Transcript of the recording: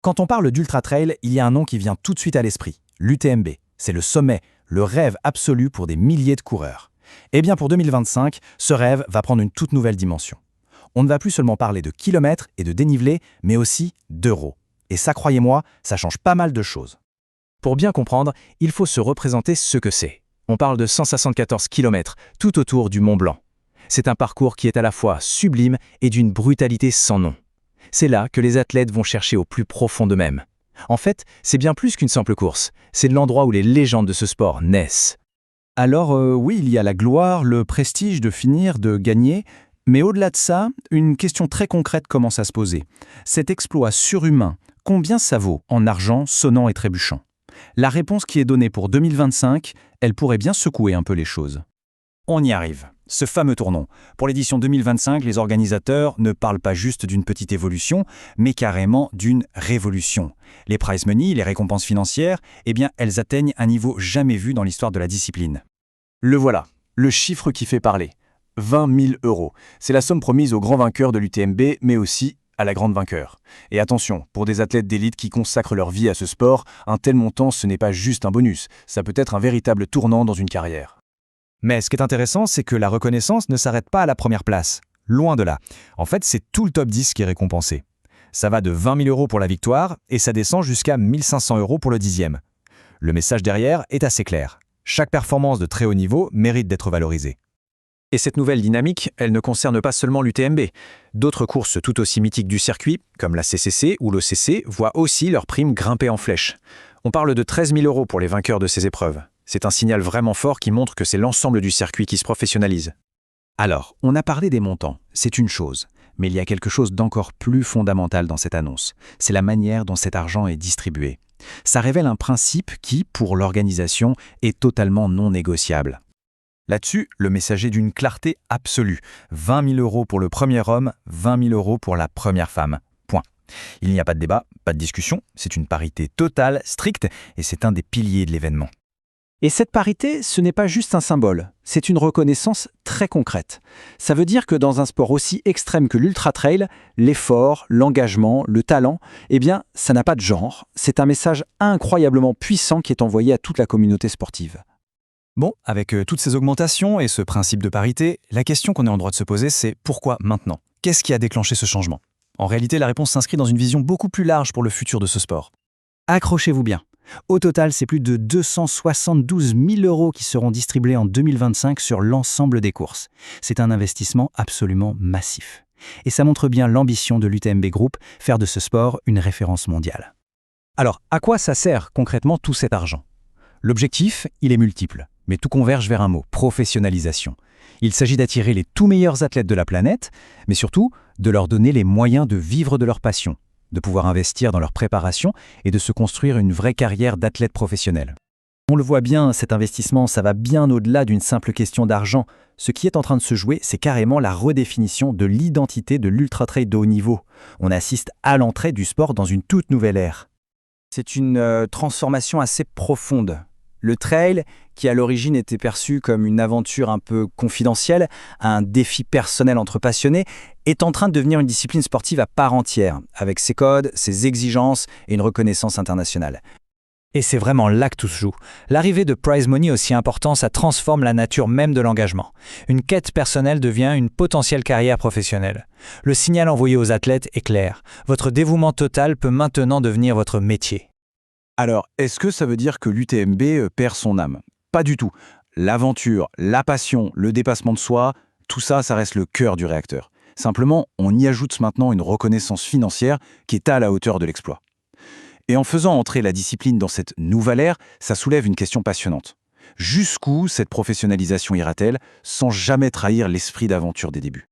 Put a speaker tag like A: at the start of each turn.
A: Quand on parle d'ultra trail, il y a un nom qui vient tout de suite à l'esprit, l'UTMB. C'est le sommet, le rêve absolu pour des milliers de coureurs. Eh bien pour 2025, ce rêve va prendre une toute nouvelle dimension. On ne va plus seulement parler de kilomètres et de dénivelé, mais aussi d'euros. Et ça, croyez-moi, ça change pas mal de choses. Pour bien comprendre, il faut se représenter ce que c'est. On parle de 174 km tout autour du Mont Blanc. C'est un parcours qui est à la fois sublime et d'une brutalité sans nom. C'est là que les athlètes vont chercher au plus profond d'eux-mêmes. En fait, c'est bien plus qu'une simple course. C'est l'endroit où les légendes de ce sport naissent. Alors oui, il y a la gloire, le prestige de finir, de gagner, mais au-delà de ça, une question très concrète commence à se poser. Cet exploit surhumain, combien ça vaut en argent sonnant et trébuchant? La réponse qui est donnée pour 2025, elle pourrait bien secouer un peu les choses. On y arrive. Ce fameux tournant. Pour l'édition 2025, les organisateurs ne parlent pas juste d'une petite évolution, mais carrément d'une révolution. Les prize money, les récompenses financières, eh bien, elles atteignent un niveau jamais vu dans l'histoire de la discipline. Le voilà, le chiffre qui fait parler. 20 000 €. C'est la somme promise aux grands vainqueurs de l'UTMB, mais aussi à la grande vainqueur. Et attention, pour des athlètes d'élite qui consacrent leur vie à ce sport, un tel montant, ce n'est pas juste un bonus, ça peut être un véritable tournant dans une carrière. Mais ce qui est intéressant, c'est que la reconnaissance ne s'arrête pas à la première place. Loin de là. En fait, c'est tout le top 10 qui est récompensé. Ça va de 20 000 € pour la victoire et ça descend jusqu'à 1 500 € pour le 10e. Le message derrière est assez clair. Chaque performance de très haut niveau mérite d'être valorisée. Et cette nouvelle dynamique, elle ne concerne pas seulement l'UTMB. D'autres courses tout aussi mythiques du circuit, comme la CCC ou l'OCC, voient aussi leurs primes grimper en flèche. On parle de 13 000 € pour les vainqueurs de ces épreuves. C'est un signal vraiment fort qui montre que c'est l'ensemble du circuit qui se professionnalise. Alors, on a parlé des montants, c'est une chose, mais il y a quelque chose d'encore plus fondamental dans cette annonce. C'est la manière dont cet argent est distribué. Ça révèle un principe qui, pour l'organisation, est totalement non négociable. Là-dessus, le message est d'une clarté absolue. 20 000 € pour le premier homme, 20 000 € pour la première femme. Point. Il n'y a pas de débat, pas de discussion, c'est une parité totale, stricte, et c'est un des piliers de l'événement. Et cette parité, ce n'est pas juste un symbole, c'est une reconnaissance très concrète. Ça veut dire que dans un sport aussi extrême que l'ultra-trail, l'effort, l'engagement, le talent, eh bien, ça n'a pas de genre. C'est un message incroyablement puissant qui est envoyé à toute la communauté sportive. Bon, avec toutes ces augmentations et ce principe de parité, la question qu'on est en droit de se poser, c'est pourquoi maintenant? Qu'est-ce qui a déclenché ce changement? En réalité, la réponse s'inscrit dans une vision beaucoup plus large pour le futur de ce sport. Accrochez-vous bien. Au total, c'est plus de 272 000 € qui seront distribués en 2025 sur l'ensemble des courses. C'est un investissement absolument massif. Et ça montre bien l'ambition de l'UTMB Group, faire de ce sport une référence mondiale. Alors, à quoi ça sert concrètement tout cet argent? L'objectif, il est multiple, mais tout converge vers un mot, professionnalisation. Il s'agit d'attirer les tout meilleurs athlètes de la planète, mais surtout de leur donner les moyens de vivre de leur passion, de pouvoir investir dans leur préparation et de se construire une vraie carrière d'athlète professionnel. On le voit bien, cet investissement, ça va bien au-delà d'une simple question d'argent. Ce qui est en train de se jouer, c'est carrément la redéfinition de l'identité de l'ultra-trail de haut niveau. On assiste à l'entrée du sport dans une toute nouvelle ère. C'est une transformation assez profonde. Le trail, qui à l'origine était perçu comme une aventure un peu confidentielle, un défi personnel entre passionnés, est en train de devenir une discipline sportive à part entière, avec ses codes, ses exigences et une reconnaissance internationale. Et c'est vraiment là que tout se joue. L'arrivée de prize money aussi important, ça transforme la nature même de l'engagement. Une quête personnelle devient une potentielle carrière professionnelle. Le signal envoyé aux athlètes est clair. Votre dévouement total peut maintenant devenir votre métier. Alors, est-ce que ça veut dire que l'UTMB perd son âme? Pas du tout. L'aventure, la passion, le dépassement de soi, tout ça, ça reste le cœur du réacteur. Simplement, on y ajoute maintenant une reconnaissance financière qui est à la hauteur de l'exploit. Et en faisant entrer la discipline dans cette nouvelle ère, ça soulève une question passionnante. Jusqu'où cette professionnalisation ira-t-elle sans jamais trahir l'esprit d'aventure des débuts?